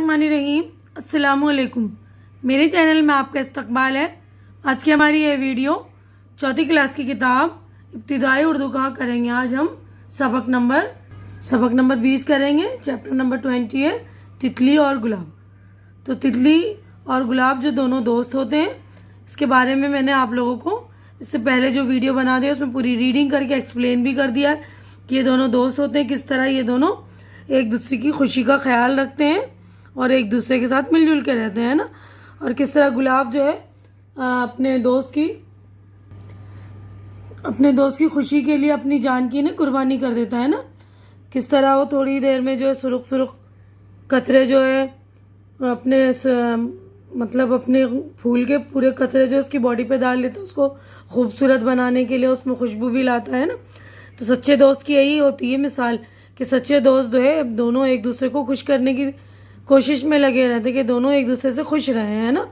बिस्मिल्लाहिर्रहमानिर्रहीम। अस्सलामुअलैकुम। मेरे चैनल में आपका इस्तकबाल है। आज की हमारी ये वीडियो चौथी क्लास की किताब इब्तिदाई उर्दू का करेंगे। आज हम सबक नंबर 20 करेंगे। चैप्टर नंबर 20 है तितली और गुलाब। तो तितली और गुलाब जो दोनों दोस्त होते हैं, इसके बारे में मैंने आप लोगों को इससे पहले जो वीडियो बना दिया उसमें पूरी रीडिंग करके एक्सप्लेन भी कर दिया है कि ये दोनों दोस्त होते हैं, किस तरह ये दोनों एक दूसरे की खुशी का ख्याल रखते हैं और एक दूसरे के साथ मिलजुल के रहते हैं ना। और किस तरह गुलाब जो है अपने दोस्त की खुशी के लिए अपनी जान की कुर्बानी कर देता है ना। किस तरह वो थोड़ी देर में जो है सुरुख कतरे जो है अपने फूल के पूरे कतरे जो उसकी बॉडी पे डाल देता है, उसको खूबसूरत बनाने के लिए, उसमें खुशबू भी लाता है ना। तो सच्चे दोस्त की यही होती है मिसाल कि सच्चे दोस्त जो है दोनों एक दूसरे को खुश करने की कोशिश में लगे रहते हैं कि दोनों एक दूसरे से खुश रहे हैं ना,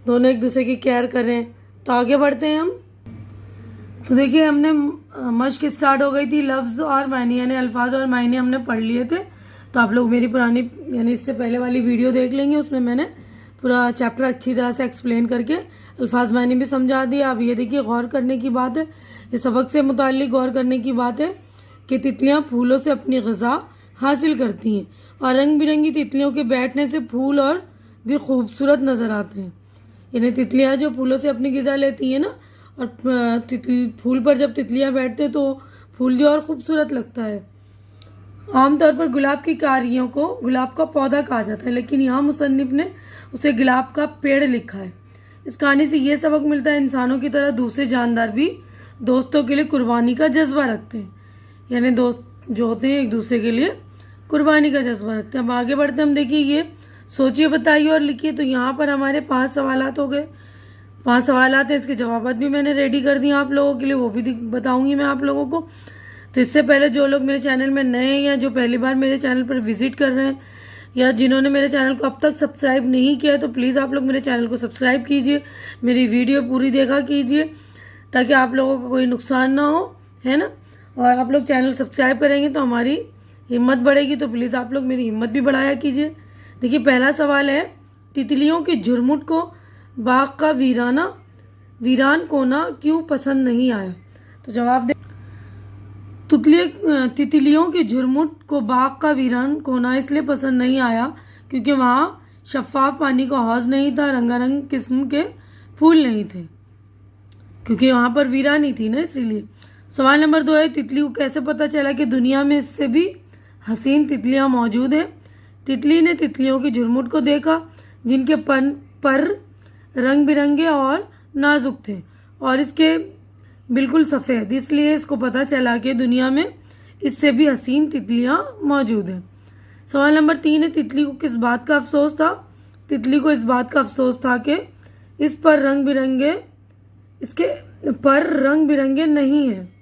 दोनों एक दूसरे की केयर कर रहे हैं। तो आगे बढ़ते हैं हम। तो देखिए हमने मश्क स्टार्ट हो गई थी। लफ्ज़ और मायने यानी अल्फाज और मायने हमने पढ़ लिए थे। तो आप लोग मेरी पुरानी यानी इससे पहले वाली वीडियो देख लेंगे, उसमें मैंने पूरा चैप्टर अच्छी तरह से एक्सप्लेन करके अल्फाज मायने भी समझा दिया। अब ये देखिए गौर करने की बात है, इस सबक से मुताल्लिक गौर करने की बात है कि तितलियां फूलों से अपनी ग़िज़ा हासिल करती हैं और रंग बिरंगी तितलियों के बैठने से फूल और भी खूबसूरत नज़र आते हैं। यानी तितलियां जो फूलों से अपनी ग़िज़ा लेती हैं ना, और फूल पर जब तितलियां बैठते हैं तो फूल जो और खूबसूरत लगता है। आमतौर पर गुलाब की कारियों को गुलाब का पौधा कहा जाता है, लेकिन यहाँ मुसन्निफ ने उसे गुलाब का पेड़ लिखा है। इस कहानी से ये सबक मिलता है इंसानों की तरह दूसरे जानदार भी दोस्तों के लिए कुर्बानी का जज्बा रखते हैं। यानी दोस्त जो होते हैं एक दूसरे के लिए कुर्बानी का जज्बा रखते हैं। अब आगे बढ़ते हम देखिए ये सोचिए, बताइए और लिखिए। तो यहाँ पर हमारे 5 सवालात हो गए। 5 सवालात हैं, इसके जवाब भी मैंने रेडी कर दिए आप लोगों के लिए, वो भी बताऊंगी मैं आप लोगों को। तो इससे पहले जो लोग मेरे चैनल में नए हैं या जो पहली बार मेरे चैनल पर विजिट कर रहे हैं या जिन्होंने मेरे चैनल को अब तक सब्सक्राइब नहीं किया है, तो प्लीज़ आप लोग मेरे चैनल को सब्सक्राइब कीजिए, मेरी वीडियो पूरी देखा कीजिए ताकि आप लोगों को कोई नुकसान ना हो, है ना। और आप लोग चैनल सब्सक्राइब करेंगे तो हमारी हिम्मत बढ़ेगी, तो प्लीज़ आप लोग मेरी हिम्मत भी बढ़ाया कीजिए। देखिए पहला सवाल है, तितलियों के झुरमुट को बाग का वीरान कोना क्यों पसंद नहीं आया। तो जवाब दे, तितलियों के झुरमुट को बाग का वीरान कोना इसलिए पसंद नहीं आया क्योंकि वहाँ शफाफ पानी का हौज नहीं था, रंगारंग किस्म के फूल नहीं थे, क्योंकि वहाँ पर वीरानी थी ना, इसीलिए। सवाल नंबर 2 है, तितली को कैसे पता चला कि दुनिया में इससे भी हसीन तितलियाँ मौजूद हैं। तितली ने तितलियों के झुरमुट को देखा जिनके पर रंग बिरंगे और नाजुक थे और इसके बिल्कुल सफ़ेद, इसलिए इसको पता चला कि दुनिया में इससे भी हसीन तितलियाँ मौजूद हैं। सवाल नंबर 3 है, तितली को किस बात का अफसोस था। तितली को इस बात का अफसोस था कि इसके पर रंग बिरंगे नहीं हैं।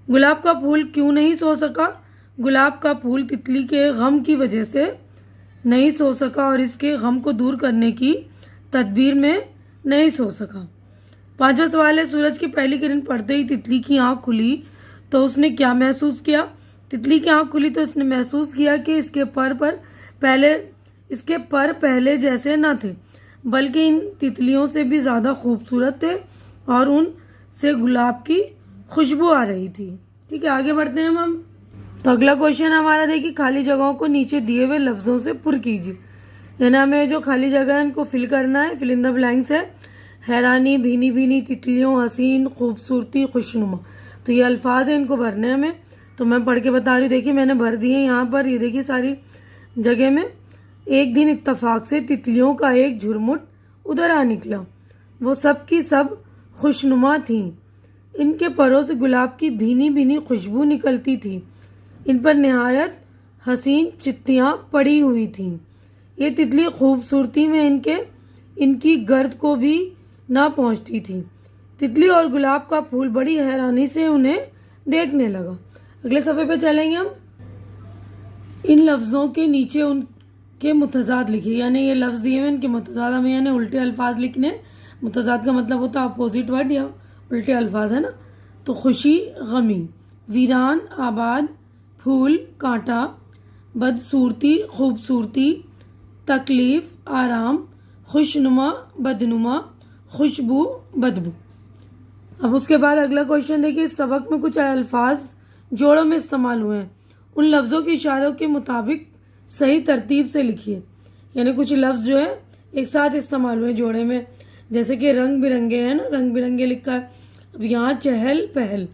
गुलाब का फूल क्यों नहीं सो सका। गुलाब का फूल तितली के गम की वजह से नहीं सो सका और इसके गम को दूर करने की तदबीर में नहीं सो सका। 5वां सवाल है, सूरज की पहली किरण पड़ते ही तितली की आंख खुली तो उसने क्या महसूस किया। तितली की आंख खुली तो उसने महसूस किया कि इसके पर पहले जैसे न थे, बल्कि इन तितलियों से भी ज़्यादा खूबसूरत थे और उन से गुलाब की खुशबू आ रही थी। ठीक है, आगे बढ़ते हैं हम। तो अगला क्वेश्चन हमारा देखिए, खाली जगहों को नीचे दिए हुए लफ्ज़ों से पुर कीजिए। यानी हमें जो खाली जगह है इनको फिल करना है। फिल इन द ब्लैंक्स है, हैरानी, भीनी भीनी तितलियों, हसीन, खूबसूरती, खुशनुमा। तो ये अल्फाज हैं, इनको भरने हैं हमें। तो मैं पढ़ के बता रही हूँ, देखिए मैंने भर दिए यहाँ पर, ये देखिए सारी जगह में। एक दिन इत्तफाक से तितलियों का एक झुरमुट उधर आ निकला। वो सब की सब खुशनुमा थीं। इनके परों से गुलाब की भीनी भीनी खुशबू निकलती थी। इन पर नहायत हसीन चित्तियाँ पड़ी हुई थीं। ये तितली खूबसूरती में इनकी गर्द को भी ना पहुँचती थी। तितली और गुलाब का फूल बड़ी हैरानी से उन्हें देखने लगा। अगले सफ़े पे चलेंगे हम। इन लफ्ज़ों के नीचे उनके मुतज़ाद लिखिए। यानी ये लफ्ज़ दिए हुए इनके मुतज़ाद हमें यानी उल्टे अल्फाज लिखने। मुतज़ाद का मतलब होता है अपोजिट वर्ड या उल्टे अल्फाज, है ना। तो खुशी, गमी, वीरान, आबाद, फूल, कांटा, बदसूरती, खूबसूरती, तकलीफ़, आराम, खुशनुमा, बदनुमा, खुशबू, बदबू। अब उसके बाद अगला क्वेश्चन देखिए, इस सबक में कुछ अल्फाज जोड़ों में इस्तेमाल हुए हैं, उन लफ्ज़ों के इशारों के मुताबिक सही तरतीब से लिखिए। यानी कुछ लफ्ज़ जो है एक साथ इस्तेमाल हुए जोड़े में, जैसे कि रंग बिरंगे है ना, रंग बिरंगे लिखा है। अब यहाँ चहल पहल,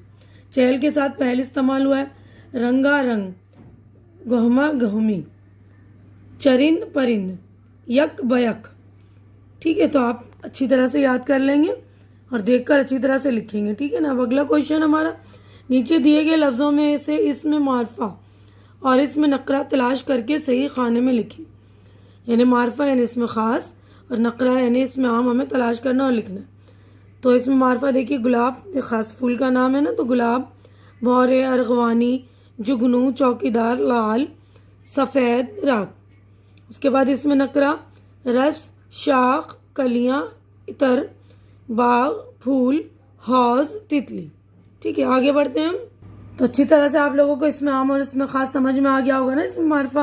चहल के साथ पहल इस्तेमाल हुआ है। रंगा रंग, गहमा गहमी, चरिंद परिंद, यक बयक। ठीक है, तो आप अच्छी तरह से याद कर लेंगे और देखकर अच्छी तरह से लिखेंगे। ठीक है ना। अब अगला क्वेश्चन हमारा, नीचे दिए गए लफ्ज़ों में से इसमें मारफा और इसमें नकरा तलाश करके सही खाने में लिखिए। यानी मारफा यानी इसमें ख़ास और नकरा यानी इसमें आम हमें तलाश करना और लिखना है। तो इसमें मारफा देखिए, गुलाब ये ख़ास फूल का नाम है ना, तो गुलाब, भौरे, अरगवानी, जुगनू, चौकीदार, लाल, सफ़ेद, रात। उसके बाद इसमें नकरा, रस, शाख, कलियाँ, इतर, बाग, फूल, हौज, तितली। ठीक है, आगे बढ़ते हैं हम। तो अच्छी तरह से आप लोगों को इसमें आम और इसमें ख़ास समझ में आ गया होगा ना, इसमें मारफा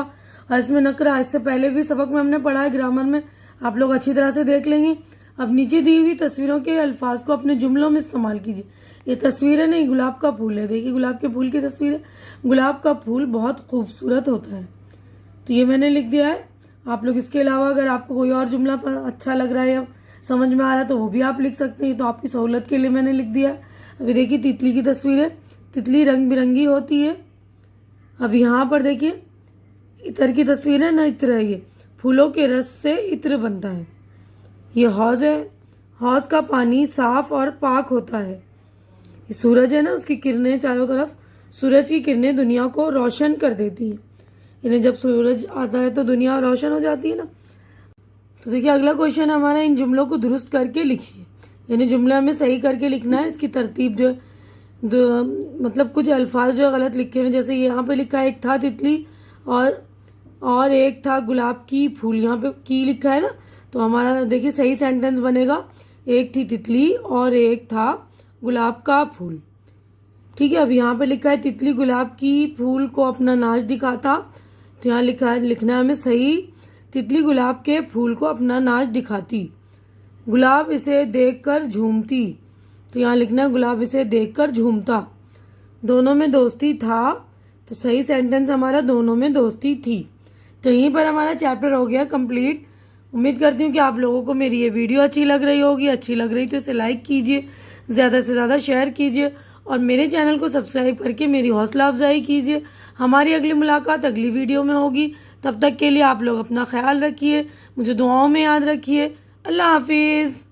और इसमें नकरा। इससे पहले भी सबक में हमने पढ़ा है ग्रामर में, आप लोग अच्छी तरह से देख लेंगे। अब नीचे दी हुई तस्वीरों के अल्फाज को अपने जुमलों में इस्तेमाल कीजिए। ये तस्वीरें नहीं, गुलाब का फूल है। देखिए गुलाब के फूल की तस्वीर है। गुलाब का फूल बहुत खूबसूरत होता है, तो ये मैंने लिख दिया है। आप लोग इसके अलावा अगर आपको कोई और जुमला अच्छा लग रहा है या समझ में आ रहा है तो वो भी आप लिख सकते हैं, तो आपकी सहूलत के लिए मैंने लिख दिया है। अभी देखिए तितली की तस्वीर है, तितली रंग बिरंगी होती है। अब यहाँ पर देखिए इत्र की तस्वीर है ना, इत्र है, ये फूलों के रस से इत्र बनता है। ये हौज है, हौज का पानी साफ और पाक होता है। ये सूरज है ना, उसकी किरणें चारों तरफ, सूरज की किरणें दुनिया को रोशन कर देती हैं। यानी जब सूरज आता है तो दुनिया रोशन हो जाती है ना। तो देखिए अगला क्वेश्चन हमारा, इन जुमलों को दुरुस्त करके लिखिए। यानी जुमला हमें सही करके लिखना है। इसकी तरतीब जो मतलब कुछ अल्फाज जो गलत लिखे हुए, जैसे यहाँ पे लिखा है एक था तितली और एक था गुलाब की फूल, यहाँ पे की लिखा है ना, तो हमारा देखिए सही सेंटेंस बनेगा, एक थी तितली और एक था गुलाब का फूल। ठीक है, अब यहाँ पे लिखा है तितली गुलाब की फूल को अपना नाच दिखाता, तो यहाँ लिखना है हमें सही, तितली गुलाब के फूल को अपना नाच दिखाती। गुलाब इसे देखकर झूमती, तो यहाँ लिखना है गुलाब इसे देखकर झूमता। दोनों में दोस्ती था, तो सही सेंटेंस हमारा दोनों में दोस्ती थी। तो यहीं पर हमारा चैप्टर हो गया कंप्लीट। उम्मीद करती हूँ कि आप लोगों को मेरी ये वीडियो अच्छी लग रही होगी। अच्छी लग रही तो इसे लाइक कीजिए, ज़्यादा से ज़्यादा शेयर कीजिए और मेरे चैनल को सब्सक्राइब करके मेरी हौसला अफजाई कीजिए। हमारी अगली मुलाकात अगली वीडियो में होगी। तब तक के लिए आप लोग अपना ख्याल रखिए, मुझे दुआओं में याद रखिए। अल्लाह हाफिज़।